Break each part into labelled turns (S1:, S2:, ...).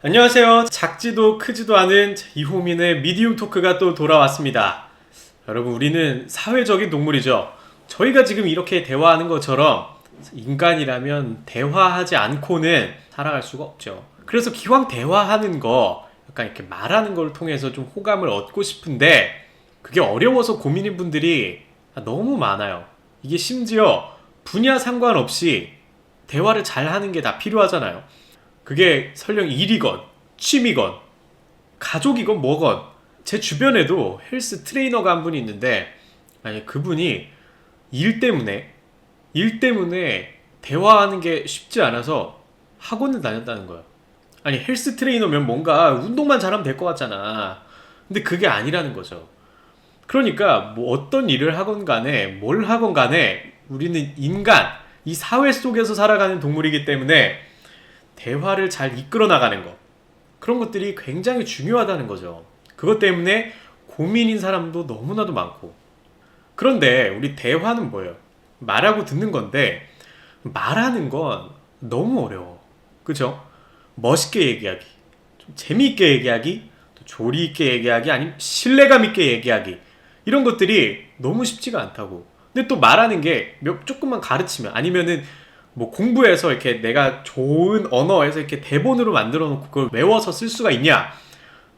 S1: 안녕하세요. 작지도 크지도 않은 이호민의 미디움 토크가 또 돌아왔습니다. 여러분, 우리는 사회적인 동물이죠. 저희가 지금 이렇게 대화하는 것처럼 인간이라면 대화하지 않고는 살아갈 수가 없죠. 그래서 기왕 대화하는 거, 약간 이렇게 말하는 걸 통해서 좀 호감을 얻고 싶은데 그게 어려워서 고민인 분들이 너무 많아요. 이게 심지어 분야 상관없이 대화를 잘 하는 게 다 필요하잖아요. 그게 설령 일이건 취미건 가족이건 뭐건, 제 주변에도 헬스 트레이너가 한 분이 있는데, 아니 그분이 일 때문에 대화하는 게 쉽지 않아서 학원을 다녔다는 거야. 아니 헬스 트레이너면 뭔가 운동만 잘하면 될 것 같잖아. 근데 그게 아니라는 거죠. 그러니까 뭐 어떤 일을 하건 간에 뭘 하건 간에 우리는 인간, 이 사회 속에서 살아가는 동물이기 때문에 대화를 잘 이끌어 나가는 것, 그런 것들이 굉장히 중요하다는 거죠. 그것 때문에 고민인 사람도 너무나도 많고. 그런데 우리 대화는 뭐예요? 말하고 듣는 건데, 말하는 건 너무 어려워. 그죠? 멋있게 얘기하기, 좀 재미있게 얘기하기, 또 조리 있게 얘기하기, 아니면 신뢰감 있게 얘기하기, 이런 것들이 너무 쉽지가 않다고. 근데 또 말하는 게 조금만 가르치면, 아니면은 뭐 공부해서 이렇게 내가 좋은 언어에서 이렇게 대본으로 만들어 놓고 그걸 외워서 쓸 수가 있냐?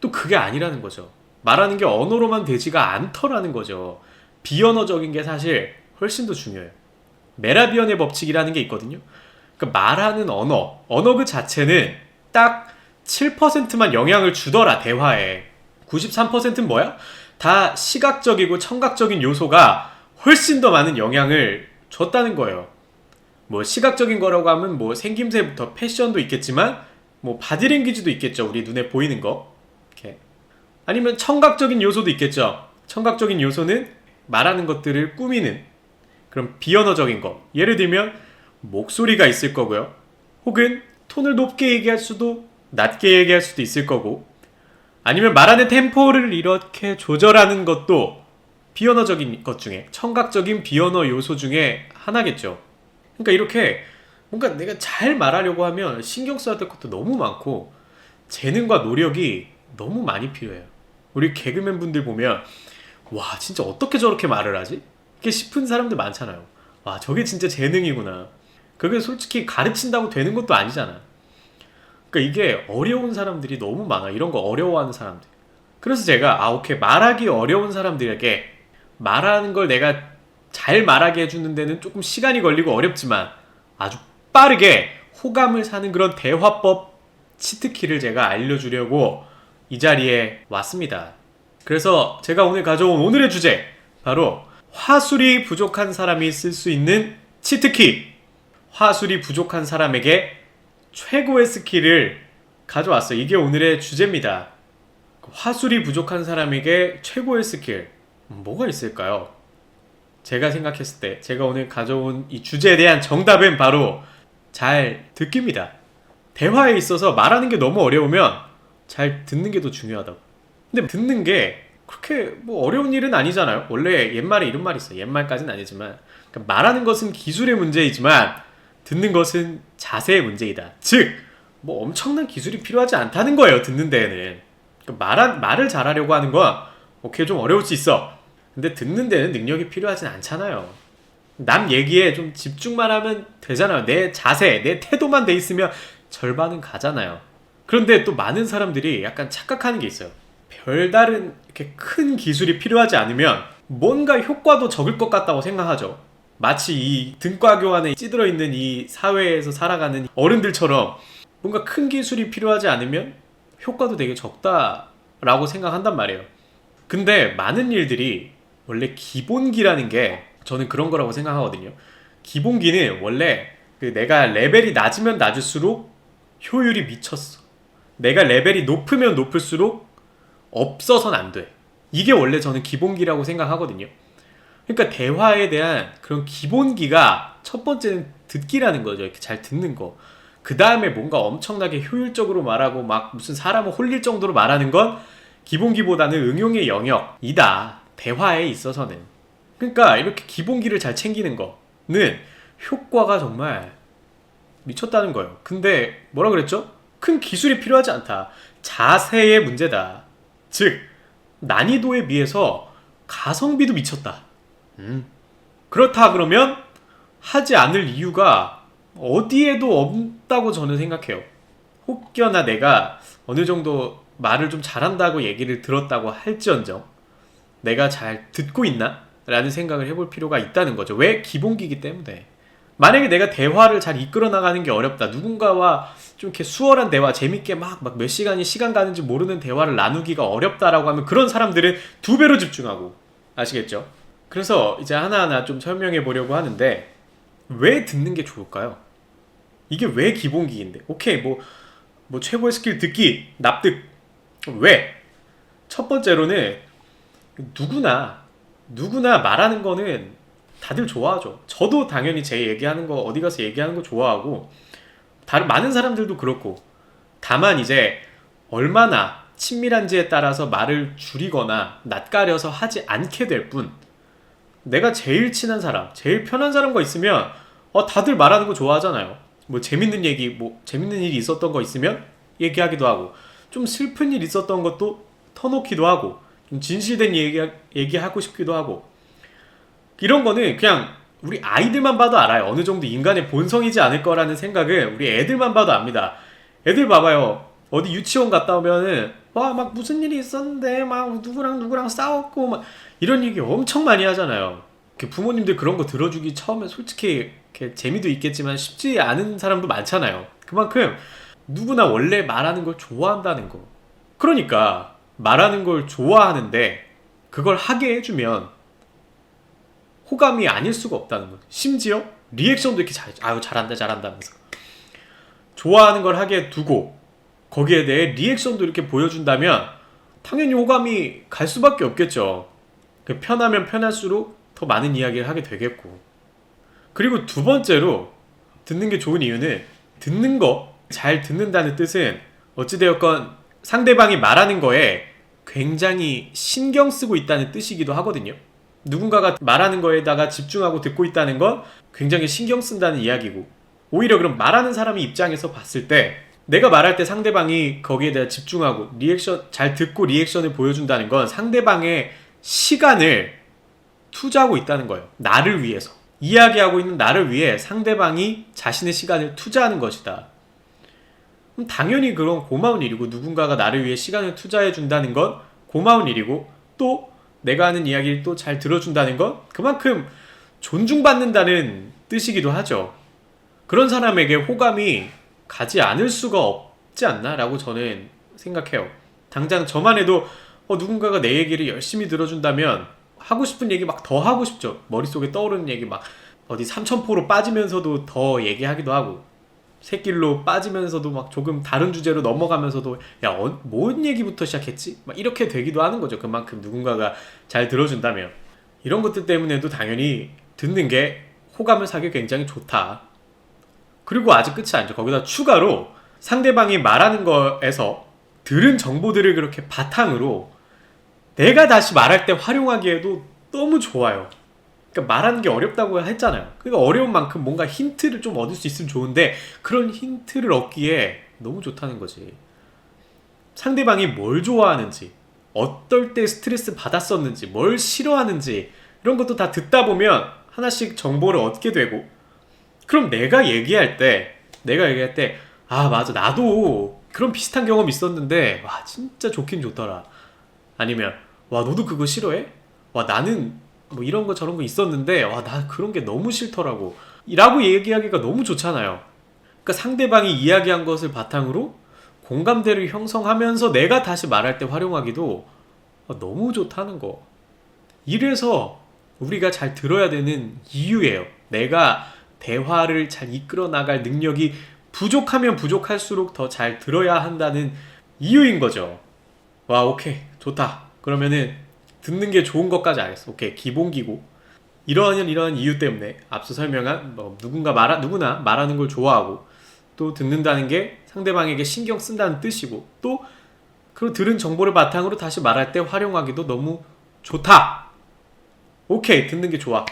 S1: 또 그게 아니라는 거죠. 말하는 게 언어로만 되지가 않더라는 거죠. 비언어적인 게 사실 훨씬 더 중요해요. 메라비언의 법칙이라는 게 있거든요. 그러니까 말하는 언어 그 자체는 딱 7%만 영향을 주더라, 대화에. 93%는 뭐야? 다 시각적이고 청각적인 요소가 훨씬 더 많은 영향을 줬다는 거예요. 뭐 시각적인 거라고 하면 뭐 생김새부터 패션도 있겠지만, 뭐 바디랭귀지도 있겠죠. 우리 눈에 보이는 거. 이렇게. 아니면 청각적인 요소도 있겠죠. 청각적인 요소는 말하는 것들을 꾸미는 그런 비언어적인 거. 예를 들면 목소리가 있을 거고요. 혹은 톤을 높게 얘기할 수도 낮게 얘기할 수도 있을 거고, 아니면 말하는 템포를 이렇게 조절하는 것도 비언어적인 것 중에, 청각적인 비언어 요소 중에 하나겠죠. 그러니까 이렇게 뭔가 내가 잘 말하려고 하면 신경 써야 될 것도 너무 많고 재능과 노력이 너무 많이 필요해요. 우리 개그맨 분들 보면 와 진짜 어떻게 저렇게 말을 하지? 이렇게 싶은 사람들 많잖아요. 와 저게 진짜 재능이구나. 그게 솔직히 가르친다고 되는 것도 아니잖아. 그러니까 이게 어려운 사람들이 너무 많아. 이런 거 어려워하는 사람들. 그래서 제가 오케이, 말하기 어려운 사람들에게 말하는 걸 내가 잘 말하게 해주는 데는 조금 시간이 걸리고 어렵지만 아주 빠르게 호감을 사는 그런 대화법 치트키를 제가 알려주려고 이 자리에 왔습니다. 그래서 제가 오늘 가져온 오늘의 주제, 바로 화술이 부족한 사람이 쓸 수 있는 치트키, 화술이 부족한 사람에게 최고의 스킬을 가져왔어요. 이게 오늘의 주제입니다. 화술이 부족한 사람에게 최고의 스킬, 뭐가 있을까요? 제가 생각했을 때 제가 오늘 가져온 이 주제에 대한 정답은 바로 잘 듣기입니다. 대화에 있어서 말하는 게 너무 어려우면 잘 듣는 게 더 중요하다고. 근데 듣는 게 그렇게 뭐 어려운 일은 아니잖아요. 원래 옛말에 이런 말이 있어요. 옛말까지는 아니지만, 그러니까 말하는 것은 기술의 문제이지만 듣는 것은 자세의 문제이다. 즉, 뭐 엄청난 기술이 필요하지 않다는 거예요. 듣는 데에는. 그러니까 말을 잘하려고 하는 건 오케이 좀 어려울 수 있어. 근데 듣는 데는 능력이 필요하진 않잖아요. 남 얘기에 좀 집중만 하면 되잖아요. 내 자세, 내 태도만 돼 있으면 절반은 가잖아요. 그런데 또 많은 사람들이 약간 착각하는 게 있어요. 별다른 이렇게 큰 기술이 필요하지 않으면 뭔가 효과도 적을 것 같다고 생각하죠. 마치 이 등과교 안에 찌들어 있는 이 사회에서 살아가는 어른들처럼 뭔가 큰 기술이 필요하지 않으면 효과도 되게 적다라고 생각한단 말이에요. 근데 많은 일들이 원래 기본기라는 게 저는 그런 거라고 생각하거든요. 기본기는 원래 내가 레벨이 낮으면 낮을수록 효율이 미쳤어. 내가 레벨이 높으면 높을수록 없어서는 안 돼. 이게 원래 저는 기본기라고 생각하거든요. 그러니까 대화에 대한 그런 기본기가 첫 번째는 듣기라는 거죠. 이렇게 잘 듣는 거. 그 다음에 뭔가 엄청나게 효율적으로 말하고 막 무슨 사람을 홀릴 정도로 말하는 건 기본기보다는 응용의 영역이다. 대화에 있어서는. 그러니까 이렇게 기본기를 잘 챙기는 거는 효과가 정말 미쳤다는 거예요. 근데 뭐라 그랬죠? 큰 기술이 필요하지 않다. 자세의 문제다. 즉 난이도에 비해서 가성비도 미쳤다. 그렇다 그러면 하지 않을 이유가 어디에도 없다고 저는 생각해요. 혹여나 내가 어느 정도 말을 좀 잘한다고 얘기를 들었다고 할지언정 내가 잘 듣고 있나? 라는 생각을 해볼 필요가 있다는 거죠. 왜? 기본기이기 때문에. 만약에 내가 대화를 잘 이끌어 나가는 게 어렵다. 누군가와 좀 이렇게 수월한 대화, 재밌게 막 몇 시간이 시간 가는지 모르는 대화를 나누기가 어렵다라고 하면 그런 사람들은 2배로 집중하고. 아시겠죠? 그래서 이제 하나하나 좀 설명해 보려고 하는데 왜 듣는 게 좋을까요? 이게 왜 기본기인데? 오케이, 뭐 최고의 스킬 듣기, 납득. 왜? 첫 번째로는 누구나 말하는 거는 다들 좋아하죠. 저도 당연히 제 얘기하는 거 어디 가서 얘기하는 거 좋아하고 다른 많은 사람들도 그렇고 다만 이제 얼마나 친밀한지에 따라서 말을 줄이거나 낯가려서 하지 않게 될 뿐 내가 제일 친한 사람, 제일 편한 사람과 있으면 다들 말하는 거 좋아하잖아요. 뭐 재밌는 얘기, 뭐 재밌는 일이 있었던 거 있으면 얘기하기도 하고 좀 슬픈 일 있었던 것도 터놓기도 하고 좀 진실된 얘기하고 싶기도 하고 이런 거는 그냥 우리 아이들만 봐도 알아요. 어느 정도 인간의 본성이지 않을 거라는 생각을 우리 애들만 봐도 압니다. 애들 봐봐요. 어디 유치원 갔다 오면은 와 막 무슨 일이 있었는데 막 누구랑 싸웠고 막 이런 얘기 엄청 많이 하잖아요. 부모님들 그런 거 들어주기 처음에 솔직히 이렇게 재미도 있겠지만 쉽지 않은 사람도 많잖아요. 그만큼 누구나 원래 말하는 걸 좋아한다는 거. 그러니까 말하는 걸 좋아하는데 그걸 하게 해주면 호감이 아닐 수가 없다는 거죠. 심지어 리액션도 이렇게 잘한다 하면서 좋아하는 걸 하게 두고 거기에 대해 리액션도 이렇게 보여준다면 당연히 호감이 갈 수밖에 없겠죠. 편하면 편할수록 더 많은 이야기를 하게 되겠고. 그리고 두 번째로 듣는 게 좋은 이유는 듣는 거, 잘 듣는다는 뜻은 어찌되었건 상대방이 말하는 거에 굉장히 신경 쓰고 있다는 뜻이기도 하거든요. 누군가가 말하는 거에다가 집중하고 듣고 있다는 건 굉장히 신경 쓴다는 이야기고 오히려 그럼 말하는 사람의 입장에서 봤을 때 내가 말할 때 상대방이 거기에 대해 집중하고 리액션 잘 듣고 리액션을 보여준다는 건 상대방의 시간을 투자하고 있다는 거예요. 나를 위해서. 이야기하고 있는 나를 위해 상대방이 자신의 시간을 투자하는 것이다. 그럼 당연히 그런 고마운 일이고 누군가가 나를 위해 시간을 투자해 준다는 건 고마운 일이고 또 내가 하는 이야기를 또 잘 들어준다는 건 그만큼 존중받는다는 뜻이기도 하죠. 그런 사람에게 호감이 가지 않을 수가 없지 않나? 라고 저는 생각해요. 당장 저만 해도 누군가가 내 얘기를 열심히 들어준다면 하고 싶은 얘기 막 더 하고 싶죠. 머릿속에 떠오르는 얘기 막 어디 삼천포로 빠지면서도 더 얘기하기도 하고 새길로 빠지면서도 막 조금 다른 주제로 넘어가면서도 뭔 얘기부터 시작했지? 막 이렇게 되기도 하는 거죠. 그만큼 누군가가 잘 들어준다면. 이런 것들 때문에도 당연히 듣는 게 호감을 사기 굉장히 좋다. 그리고 아직 끝이 아니죠. 거기다 추가로 상대방이 말하는 거에서 들은 정보들을 그렇게 바탕으로 내가 다시 말할 때 활용하기에도 너무 좋아요. 그러니까 말하는 게 어렵다고 했잖아요. 그러니까 어려운 만큼 뭔가 힌트를 좀 얻을 수 있으면 좋은데 그런 힌트를 얻기에 너무 좋다는 거지. 상대방이 뭘 좋아하는지, 어떨 때 스트레스 받았었는지, 뭘 싫어하는지 이런 것도 다 듣다 보면 하나씩 정보를 얻게 되고 그럼 내가 얘기할 때 아 맞아 나도 그런 비슷한 경험 있었는데 와 진짜 좋긴 좋더라. 아니면 와 너도 그거 싫어해? 와 나는 뭐 이런 거 저런 거 있었는데 와 나 그런 게 너무 싫더라고 라고 얘기하기가 너무 좋잖아요. 그러니까 상대방이 이야기한 것을 바탕으로 공감대를 형성하면서 내가 다시 말할 때 활용하기도 너무 좋다는 거. 이래서 우리가 잘 들어야 되는 이유예요. 내가 대화를 잘 이끌어 나갈 능력이 부족하면 부족할수록 더 잘 들어야 한다는 이유인 거죠. 와 오케이 좋다. 그러면은 듣는 게 좋은 것까지 알겠어. 오케이 기본기고 이러한 이유 때문에 앞서 설명한 누구나 말하는 걸 좋아하고 또 듣는다는 게 상대방에게 신경 쓴다는 뜻이고 또 그 들은 정보를 바탕으로 다시 말할 때 활용하기도 너무 좋다. 오케이 듣는 게 좋아.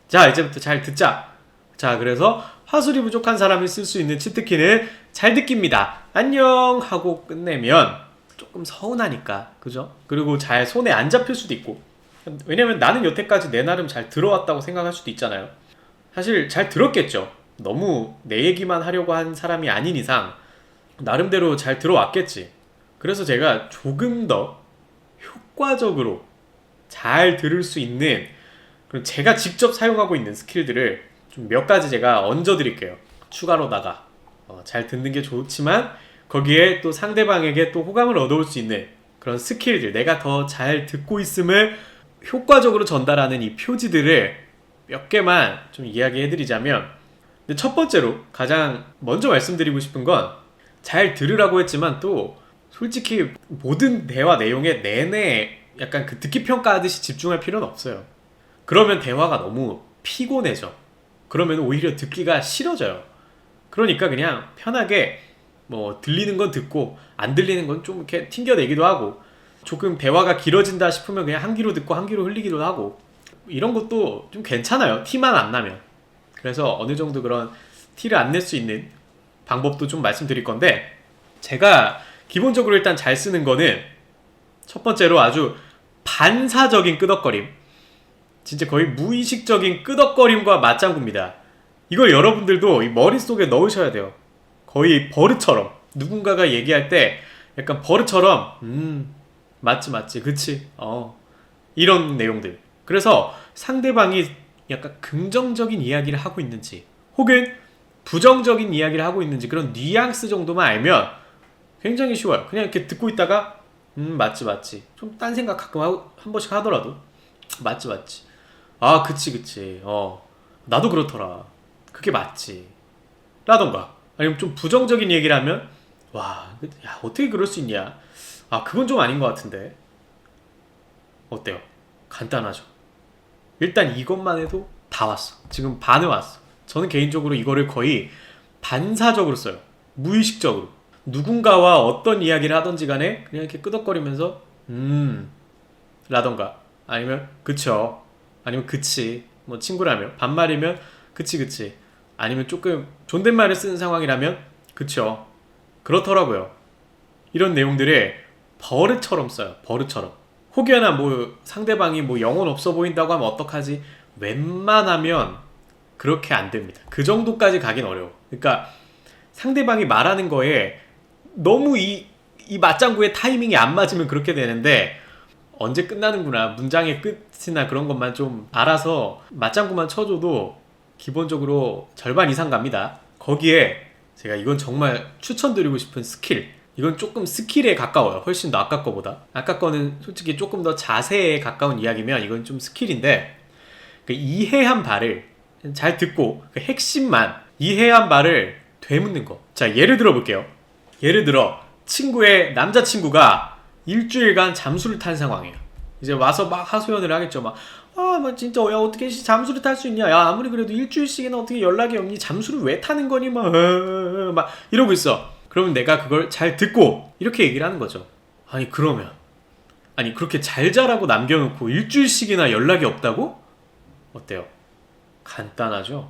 S1: 자 이제부터 잘 듣자. 자 그래서 화술이 부족한 사람이 쓸 수 있는 치트키는 잘 듣기입니다. 안녕 하고 끝내면 조금 서운하니까, 그죠? 그리고 잘 손에 안 잡힐 수도 있고. 왜냐면 나는 여태까지 내 나름 잘 들어왔다고 생각할 수도 있잖아요. 사실 잘 들었겠죠. 너무 내 얘기만 하려고 한 사람이 아닌 이상 나름대로 잘 들어왔겠지. 그래서 제가 조금 더 효과적으로 잘 들을 수 있는, 그럼 제가 직접 사용하고 있는 스킬들을 좀 몇 가지 제가 얹어 드릴게요. 추가로다가 잘 듣는 게 좋지만 거기에 또 상대방에게 또 호감을 얻어올 수 있는 그런 스킬들, 내가 더 잘 듣고 있음을 효과적으로 전달하는 이 표지들을 몇 개만 좀 이야기해 드리자면, 근데 첫 번째로 가장 먼저 말씀드리고 싶은 건, 잘 들으라고 했지만 또 솔직히 모든 대화 내용에 내내 약간 그 듣기 평가하듯이 집중할 필요는 없어요. 그러면 대화가 너무 피곤해져. 그러면 오히려 듣기가 싫어져요. 그러니까 그냥 편하게 뭐 들리는 건 듣고 안 들리는 건 좀 이렇게 튕겨내기도 하고, 조금 대화가 길어진다 싶으면 그냥 한 귀로 듣고 한 귀로 흘리기도 하고, 이런 것도 좀 괜찮아요. 티만 안 나면. 그래서 어느 정도 그런 티를 안 낼 수 있는 방법도 좀 말씀드릴 건데, 제가 기본적으로 일단 잘 쓰는 거는 첫 번째로 아주 반사적인 끄덕거림, 진짜 거의 무의식적인 끄덕거림과 맞장구입니다. 이걸 여러분들도 이 머릿속에 넣으셔야 돼요. 거의 버릇처럼, 누군가가 얘기할 때 약간 버릇처럼 맞지 맞지 그치 이런 내용들. 그래서 상대방이 약간 긍정적인 이야기를 하고 있는지 혹은 부정적인 이야기를 하고 있는지 그런 뉘앙스 정도만 알면 굉장히 쉬워요. 그냥 이렇게 듣고 있다가 맞지 맞지, 좀 딴 생각 가끔 한 번씩 하더라도 맞지 맞지, 아 그치 그치, 나도 그렇더라, 그게 맞지 라던가, 아니면 좀 부정적인 얘기를 하면 와, 야, 어떻게 그럴 수 있냐, 아 그건 좀 아닌 것 같은데. 어때요? 간단하죠. 일단 이것만 해도 다 왔어. 지금 반은 왔어. 저는 개인적으로 이거를 거의 반사적으로 써요. 무의식적으로. 누군가와 어떤 이야기를 하던지 간에 그냥 이렇게 끄덕거리면서 라던가, 아니면 그쵸, 아니면 그치, 뭐 친구라면 반말이면 그치 그치, 아니면 조금 존댓말을 쓰는 상황이라면 그쵸, 그렇더라고요. 이런 내용들을 버릇처럼 써요. 버릇처럼. 혹여나 뭐 상대방이 뭐 영혼 없어 보인다고 하면 어떡하지? 웬만하면 그렇게 안 됩니다. 그 정도까지 가긴 어려워. 그러니까 상대방이 말하는 거에 너무 이 맞장구의 타이밍이 안 맞으면 그렇게 되는데, 언제 끝나는구나, 문장의 끝이나 그런 것만 좀 알아서 맞장구만 쳐줘도 기본적으로 절반 이상 갑니다. 거기에 제가 이건 정말 추천드리고 싶은 스킬, 이건 조금 스킬에 가까워요. 훨씬 더 아까 거보다. 아까 거는 솔직히 조금 더 자세에 가까운 이야기면 이건 좀 스킬인데, 그 이해한 바를 잘 듣고 그 핵심만 이해한 바를 되묻는 거. 자, 예를 들어 볼게요. 예를 들어 친구의 남자친구가 일주일간 잠수를 탄 상황이에요. 이제 와서 막 하소연을 하겠죠. 막 진짜 야 어떻게 잠수를 탈 수 있냐, 야 아무리 그래도 일주일씩이나 어떻게 연락이 없니, 잠수를 왜 타는 거니, 막 이러고 있어. 그러면 내가 그걸 잘 듣고 이렇게 얘기를 하는 거죠. 아니 그러면, 아니 그렇게 잘 자라고 남겨놓고 일주일씩이나 연락이 없다고? 어때요? 간단하죠?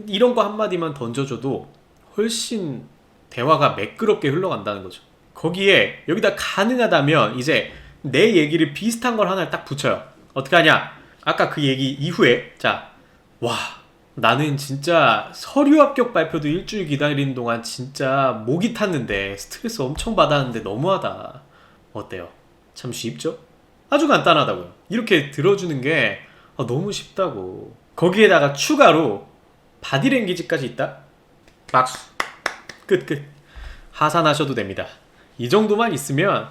S1: 이런 거 한마디만 던져줘도 훨씬 대화가 매끄럽게 흘러간다는 거죠. 거기에 여기다 가능하다면 이제 내 얘기를 비슷한 걸 하나 딱 붙여요. 어떻게 하냐? 아까 그 얘기 이후에, 자, 와, 나는 진짜 서류 합격 발표도 일주일 기다리는 동안 진짜 목이 탔는데 스트레스 엄청 받았는데 너무하다. 어때요? 참 쉽죠? 아주 간단하다고요. 이렇게 들어주는 게 너무 쉽다고. 거기에다가 추가로 바디랭귀지까지 있다? 박수. 끝. 하산하셔도 됩니다. 이 정도만 있으면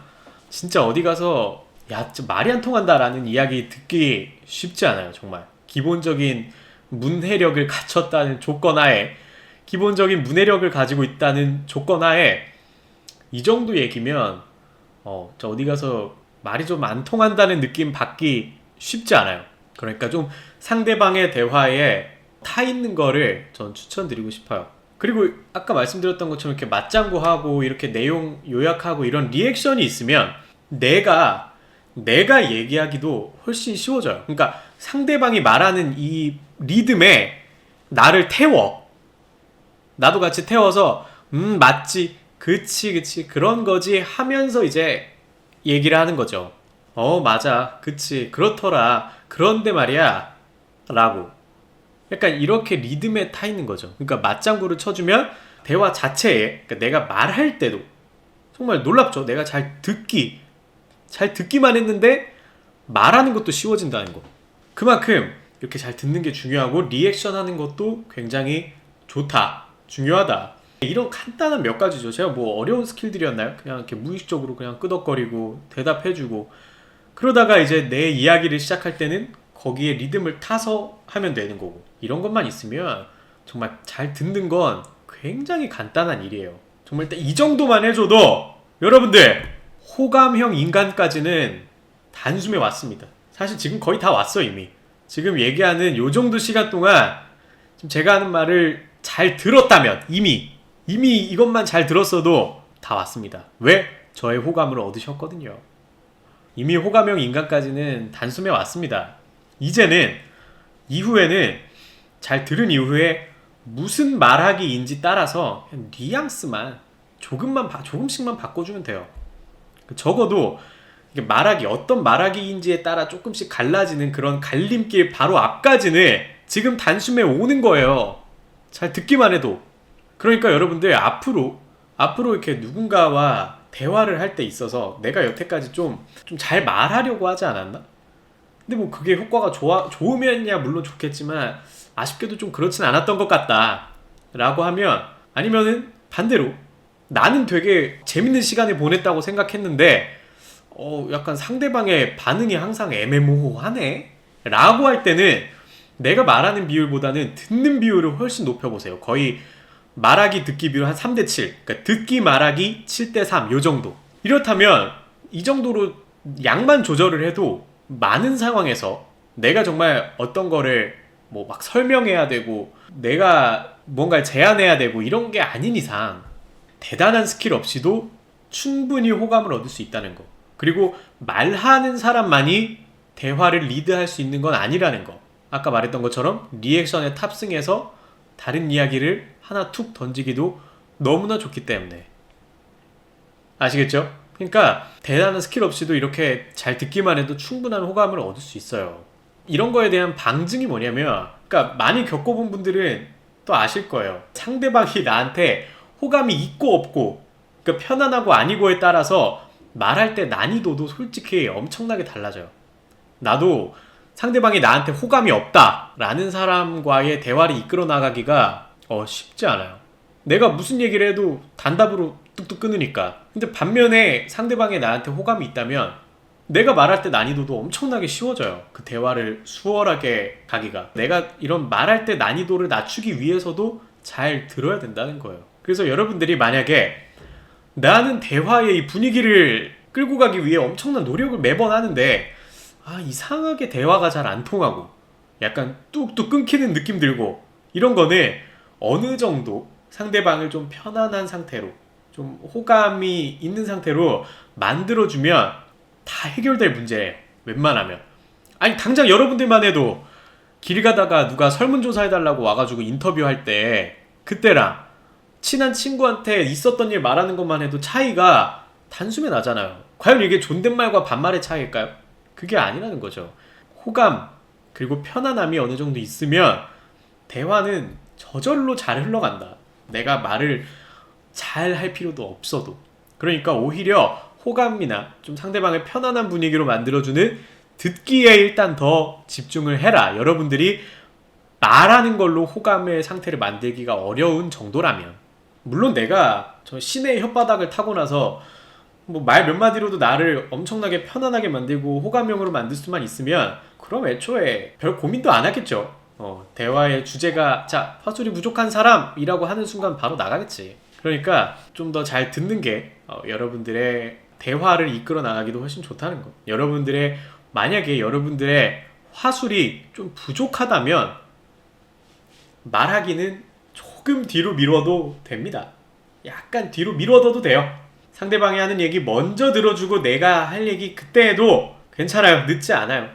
S1: 진짜 어디 가서 야, 말이 안 통한다라는 이야기 듣기 쉽지 않아요. 정말 기본적인 문해력을 갖췄다는 조건 하에, 기본적인 문해력을 가지고 있다는 조건 하에 이 정도 얘기면 저 어디 가서 말이 좀 안 통한다는 느낌 받기 쉽지 않아요. 그러니까 좀 상대방의 대화에 타 있는 거를 전 추천드리고 싶어요. 그리고 아까 말씀드렸던 것처럼 이렇게 맞장구하고 이렇게 내용 요약하고 이런 리액션이 있으면 내가 얘기하기도 훨씬 쉬워져요. 그러니까 상대방이 말하는 이 리듬에 나를 태워. 나도 같이 태워서 맞지, 그치 그런 거지 하면서 이제 얘기를 하는 거죠. 맞아 그치 그렇더라 그런데 말이야 라고 약간 이렇게 리듬에 타 있는 거죠. 그러니까 맞장구를 쳐주면 대화 자체에 그러니까 내가 말할 때도 정말 놀랍죠. 내가 잘 듣기만 했는데 말하는 것도 쉬워진다는 거. 그만큼 이렇게 잘 듣는 게 중요하고 리액션 하는 것도 굉장히 좋다, 중요하다. 이런 간단한 몇 가지죠. 제가 뭐 어려운 스킬들이었나요? 그냥 이렇게 무의식적으로 그냥 끄덕거리고 대답해주고 그러다가 이제 내 이야기를 시작할 때는 거기에 리듬을 타서 하면 되는 거고 이런 것만 있으면 정말 잘 듣는 건 굉장히 간단한 일이에요. 정말 이 정도만 해줘도 여러분들 호감형 인간까지는 단숨에 왔습니다. 사실 지금 거의 다 왔어 이미. 지금 얘기하는 요 정도 시간 동안 지금 제가 하는 말을 잘 들었다면 이미 이것만 잘 들었어도 다 왔습니다. 왜? 저의 호감을 얻으셨거든요. 이미 호감형 인간까지는 단숨에 왔습니다. 이후에는 잘 들은 이후에 무슨 말하기인지 따라서 뉘앙스만 조금씩만 바꿔주면 돼요. 적어도 어떤 말하기인지에 따라 조금씩 갈라지는 그런 갈림길 바로 앞까지는 지금 단숨에 오는 거예요. 잘 듣기만 해도. 그러니까 여러분들 앞으로 이렇게 누군가와 대화를 할 때 있어서 내가 여태까지 좀 잘 말하려고 하지 않았나? 근데 뭐 그게 효과가 좋으면야 물론 좋겠지만 아쉽게도 좀 그렇진 않았던 것 같다 라고 하면 아니면은 반대로 나는 되게 재밌는 시간을 보냈다고 생각했는데 약간 상대방의 반응이 항상 애매모호하네 라고 할 때는 내가 말하는 비율보다는 듣는 비율을 훨씬 높여보세요. 거의 말하기 듣기 비율 한 3대7 그러니까 듣기 말하기 7대3 요 정도. 이렇다면 이 정도로 양만 조절을 해도 많은 상황에서 내가 정말 어떤 거를 뭐 막 설명해야 되고 내가 뭔가를 제안해야 되고 이런 게 아닌 이상 대단한 스킬 없이도 충분히 호감을 얻을 수 있다는 거. 그리고 말하는 사람만이 대화를 리드할 수 있는 건 아니라는 거. 아까 말했던 것처럼 리액션에 탑승해서 다른 이야기를 하나 툭 던지기도 너무나 좋기 때문에. 아시겠죠? 그러니까 대단한 스킬 없이도 이렇게 잘 듣기만 해도 충분한 호감을 얻을 수 있어요. 이런 거에 대한 방증이 뭐냐면 그러니까 많이 겪어본 분들은 또 아실 거예요. 상대방이 나한테 호감이 있고 없고 그러니까 편안하고 아니고에 따라서 말할 때 난이도도 솔직히 엄청나게 달라져요. 나도 상대방이 나한테 호감이 없다 라는 사람과의 대화를 이끌어 나가기가 쉽지 않아요. 내가 무슨 얘기를 해도 단답으로 뚝뚝 끊으니까. 근데 반면에 상대방이 나한테 호감이 있다면 내가 말할 때 난이도도 엄청나게 쉬워져요. 그 대화를 수월하게 가기가. 내가 이런 말할 때 난이도를 낮추기 위해서도 잘 들어야 된다는 거예요. 그래서 여러분들이 만약에 나는 대화의 이 분위기를 끌고 가기 위해 엄청난 노력을 매번 하는데 이상하게 대화가 잘 안 통하고 약간 뚝뚝 끊기는 느낌 들고 이런 거는 어느 정도 상대방을 좀 편안한 상태로 좀 호감이 있는 상태로 만들어주면 다 해결될 문제예요. 웬만하면. 아니 당장 여러분들만 해도 길 가다가 누가 설문조사 해달라고 와가지고 인터뷰할 때 그때랑 친한 친구한테 있었던 일 말하는 것만 해도 차이가 단숨에 나잖아요. 과연 이게 존댓말과 반말의 차이일까요? 그게 아니라는 거죠. 호감 그리고 편안함이 어느 정도 있으면 대화는 저절로 잘 흘러간다. 내가 말을 잘 할 필요도 없어도. 그러니까 오히려 호감이나 좀 상대방의 편안한 분위기로 만들어주는 듣기에 일단 더 집중을 해라. 여러분들이 말하는 걸로 호감의 상태를 만들기가 어려운 정도라면. 물론 내가 저 신의 혓바닥을 타고 나서 뭐 말 몇 마디로도 나를 엄청나게 편안하게 만들고 호감형으로 만들 수만 있으면 그럼 애초에 별 고민도 안 하겠죠. 대화의 주제가 자 화술이 부족한 사람이라고 하는 순간 바로 나가겠지. 그러니까 좀 더 잘 듣는 게 여러분들의 대화를 이끌어 나가기도 훨씬 좋다는 거. 만약에 여러분들의 화술이 좀 부족하다면 말하기는 조금 뒤로 미뤄도 됩니다. 약간 뒤로 미뤄둬도 돼요. 상대방이 하는 얘기 먼저 들어주고 내가 할 얘기 그때 해도 괜찮아요. 늦지 않아요.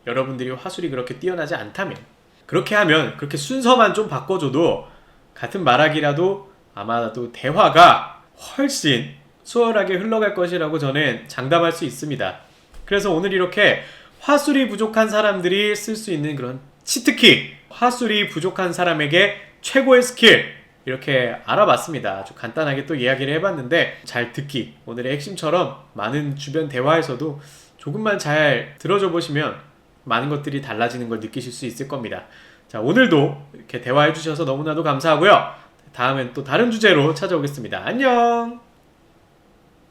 S1: 여러분들이 화술이 그렇게 뛰어나지 않다면. 그렇게 하면 그렇게 순서만 좀 바꿔줘도 같은 말하기라도 아마도 대화가 훨씬 수월하게 흘러갈 것이라고 저는 장담할 수 있습니다. 그래서 오늘 이렇게 화술이 부족한 사람들이 쓸 수 있는 그런 치트키, 화술이 부족한 사람에게 최고의 스킬, 이렇게 알아봤습니다. 아주 간단하게 또 이야기를 해봤는데, 잘 듣기, 오늘의 핵심처럼 많은 주변 대화에서도 조금만 잘 들어줘 보시면 많은 것들이 달라지는 걸 느끼실 수 있을 겁니다. 자, 오늘도 이렇게 대화해 주셔서 너무나도 감사하고요. 다음엔 또 다른 주제로 찾아오겠습니다. 안녕!